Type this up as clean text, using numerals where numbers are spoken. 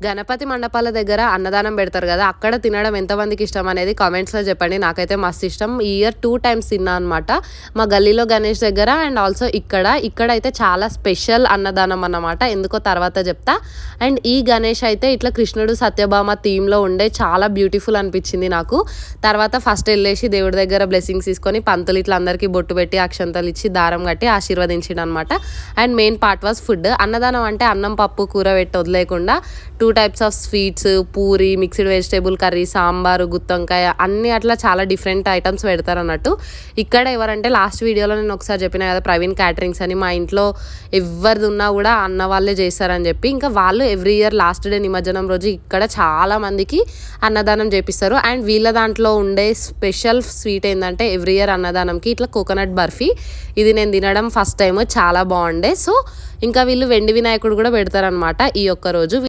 గణపతి మండపాల దగ్గర అన్నదానం పెడతారు కదా, అక్కడ తినడం ఎంతమందికి ఇష్టం అనేది కామెంట్స్లో చెప్పండి. నాకైతే మస్తు ఇష్టం. ఈ ఇయర్ 2 times తిన్నా అనమాట. మా గల్లీలో గణేష్ దగ్గర అండ్ ఆల్సో ఇక్కడైతే చాలా స్పెషల్ అన్నదానం అన్నమాట. ఎందుకో తర్వాత చెప్తా. అండ్ ఈ గణేష్ అయితే ఇట్లా కృష్ణుడు సత్యభామ థీమ్లో ఉండే చాలా బ్యూటిఫుల్ అనిపించింది నాకు. తర్వాత ఫస్ట్ వెళ్ళేసి దేవుడి దగ్గర బ్లెస్సింగ్స్ తీసుకొని పంతులు ఇట్లా అందరికీ బొట్టు పెట్టి అక్షంతలు ఇచ్చి దారం కట్టి ఆశీర్వదించిండు అనమాట. And main part was food. అన్నదానం అంటే అన్నం పప్పు కూర పెట్టి వదిలేకుండా 2 types of sweets, puri, mixed vegetable curry, sambar, గుత్తొంకాయ అన్నీ అట్లా చాలా డిఫరెంట్ ఐటమ్స్ పెడతారు అన్నట్టు. ఇక్కడ ఎవరంటే లాస్ట్ వీడియోలో నేను ఒకసారి చెప్పిన కదా, ప్రవీణ్ క్యాటరింగ్స్ అని. మా ఇంట్లో ఎవరిది ఉన్నా కూడా అన్న వాళ్ళే చేస్తారని చెప్పి, ఇంకా వాళ్ళు ఎవ్రీ ఇయర్ లాస్ట్ డే నిమజ్జనం రోజు ఇక్కడ చాలా మందికి అన్నదానం చేపిస్తారు. అండ్ వీళ్ళ దాంట్లో ఉండే స్పెషల్ స్వీట్ ఏంటంటే ఎవ్రీ ఇయర్ అన్నదానంకి ఇట్లా కోకోనట్ బర్ఫీ. ఇది నేను తినడం ఫస్ట్ టైం, చాలా బాగుండే. సో ఇంకా వీళ్ళు వెండి వినాయకుడు కూడా పెడతారనమాట ఈ ఒక్క రోజు.